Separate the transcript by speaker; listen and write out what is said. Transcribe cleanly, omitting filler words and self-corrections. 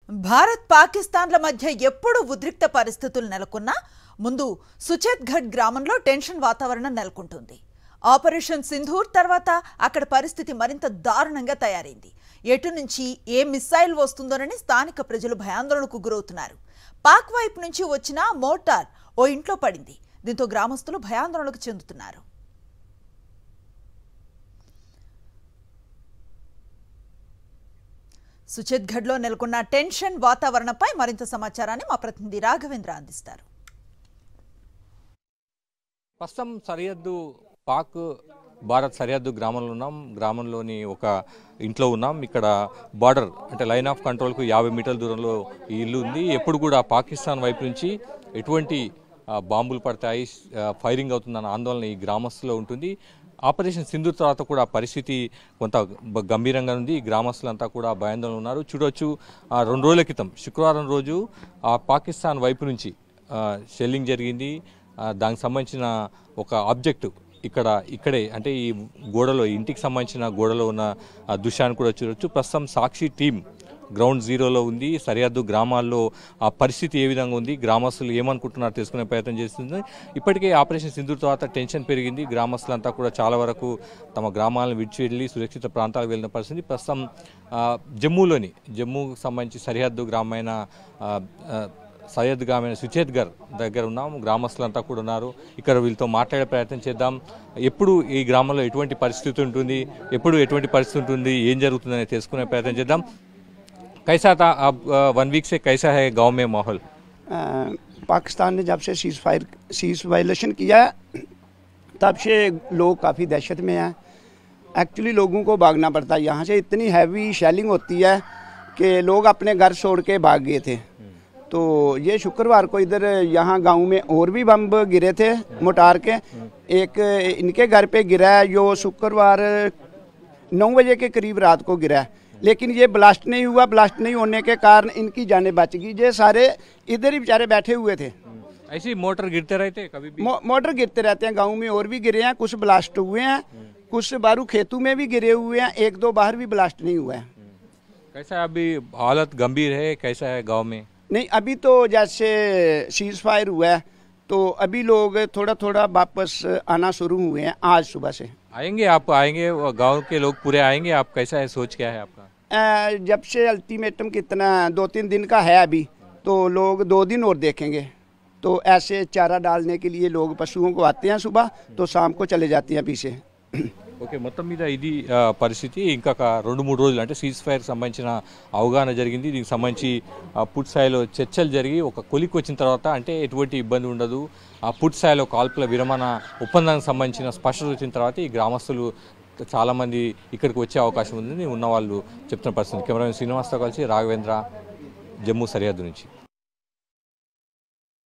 Speaker 1: భారత్ పాకిస్తాన్ల మధ్య ఎప్పుడు ఉద్రిక్త పరిస్థితులు నెలకొన్నా ముందు సుచేత్గఢ్ గ్రామంలో టెన్షన్ వాతావరణం నెలకొంటుంది. ఆపరేషన్ సింధూర్ తర్వాత అక్కడ పరిస్థితి మరింత దారుణంగా తయారైంది. ఎటు నుంచి ఏ మిసైల్ వస్తుందోనని స్థానిక ప్రజలు భయాందోళనకు గురవుతున్నారు. పాక్ వైపు నుంచి వచ్చిన మోటార్ ఓ ఇంట్లో పడింది. దీంతో గ్రామస్తులు భయాందోళనకు చెందుతున్నారు. సుచేత్గఢ్లో నెలకొన్న టెన్షన్ వాతావరణంపై మరింత సమాచారాన్ని మా ప్రతినిధి రాఘవేంద్ర అందిస్తారు.
Speaker 2: ప్రస్తుతం సరిహద్దు పాక్ భారత్ సరిహద్దు గ్రామంలో ఉన్నాం. గ్రామంలోని ఒక ఇంట్లో ఉన్నాం. ఇక్కడ బార్డర్ అంటే లైన్ ఆఫ్ కంట్రోల్కు 50 మీటర్ల దూరంలో ఈ ఇల్లు ఉంది. ఎప్పుడు కూడా పాకిస్తాన్ వైపు నుంచి ఎటువంటి బాంబులు పడతాయి, ఫైరింగ్ అవుతుందన్న ఆందోళన ఈ గ్రామస్తులో ఉంటుంది. ఆపరేషన్ సింధూర్ తర్వాత కూడా పరిస్థితి కొంత గంభీరంగా ఉంది. గ్రామస్తులంతా కూడా భయాందోళన ఉన్నారు. చూడొచ్చు 2 రోజుల క్రితం శుక్రవారం రోజు పాకిస్తాన్ వైపు నుంచి షెల్లింగ్ జరిగింది. దానికి సంబంధించిన ఒక ఆబ్జెక్ట్ ఇక్కడే అంటే ఈ గోడలో ఇంటికి సంబంధించిన గోడలో ఉన్న దృశ్యాన్ని కూడా చూడొచ్చు. ప్రస్తుతం సాక్షి టీం గ్రౌండ్ జీరోలో ఉంది. సరిహద్దు గ్రామాల్లో ఆ పరిస్థితి ఏ విధంగా ఉంది, గ్రామస్తులు ఏమనుకుంటున్నారు తెలుసుకునే ప్రయత్నం చేస్తుంది. ఇప్పటికే ఆపరేషన్ సింధూర్ తర్వాత టెన్షన్ పెరిగింది. గ్రామస్తులంతా కూడా చాలా వరకు తమ గ్రామాలను విడిచి వెళ్ళి సురక్షిత ప్రాంతాలకు వెళ్ళిన పరిస్థితి. ప్రస్తుతం జమ్మూకు సంబంధించి సరిహద్దు గ్రామమైన సుచేత్గఢ్ దగ్గర ఉన్నాం. గ్రామస్తులంతా కూడా ఉన్నారు. ఇక్కడ వీళ్ళతో మాట్లాడే ప్రయత్నం చేద్దాం. ఎప్పుడు ఈ గ్రామంలో ఎటువంటి పరిస్థితి ఉంటుంది, ఏం జరుగుతుందని తెలుసుకునే ప్రయత్నం చేద్దాం. कैसा था अब 1 वीक से कैसा है गांव में माहौल?
Speaker 3: पाकिस्तान ने जब से सीज वायलेशन किया तब से लोग काफ़ी दहशत में हैं. एक्चुअली लोगों को भागना पड़ता है. यहाँ से इतनी हैवी शेलिंग होती है कि लोग अपने घर छोड़ के भाग गए थे. तो ये शुक्रवार को इधर यहाँ गांव में और भी बम गिरे थे मोटार के. एक इनके घर पे गिरा है जो शुक्रवार 9 बजे के करीब रात को गिरा है. लेकिन ये ब्लास्ट नहीं हुआ. ब्लास्ट नहीं होने के कारण इनकी जानें बच गई. ये सारे इधर ही बेचारे बैठे हुए थे.
Speaker 2: ऐसे मोटर गिरते रहते कभी भी?
Speaker 3: मोटर गिरते रहते हैं. गांव में और भी गिरे हैं. कुछ ब्लास्ट हुए हैं, कुछ बारू खेतों में भी गिरे हुए हैं. 1-2 बाहर भी ब्लास्ट नहीं हुआ है.
Speaker 2: कैसा अभी हालत गंभीर है? कैसा है गाँव में?
Speaker 3: नहीं, अभी तो जैसे सीज फायर हुआ है तो अभी लोग थोड़ा थोड़ा वापस आना शुरू हुए हैं. आज सुबह से
Speaker 2: आप आएंगे, गांव के लोग पूरे आएंगे? आप कैसा है, सोच क्या है आपका?
Speaker 3: जब से अल्टीमेटम कितना 2-3 दिन का है अभी, तो लोग 2 दिन और देखेंगे. तो ऐसे चारा डालने के लिए लोग पशुओं को आते हैं सुबह, तो शाम को चले जाते हैं पीछे.
Speaker 2: ఓకే, మొత్తం మీద ఇది పరిస్థితి. ఇంకా 2-3 రోజులు అంటే సీజ్ ఫైర్ సంబంధించిన అవగాహన జరిగింది. దీనికి సంబంధించి పూర్తి స్థాయిలో చర్చలు జరిగి ఒక కొలికి వచ్చిన తర్వాత అంటే ఎటువంటి ఇబ్బంది ఉండదు, ఆ పూర్తి స్థాయిలో కాల్పుల విరమణ ఒప్పందానికి సంబంధించిన స్పష్టత వచ్చిన తర్వాత ఈ గ్రామస్తులు చాలామంది ఇక్కడికి వచ్చే అవకాశం ఉందని ఉన్నవాళ్ళు చెప్తున్న పరిస్థితి. కెమెరామెన్ శ్రీనివాస్తో కలిసి రాఘవేంద్ర, జమ్మూ సరిహద్దు నుంచి.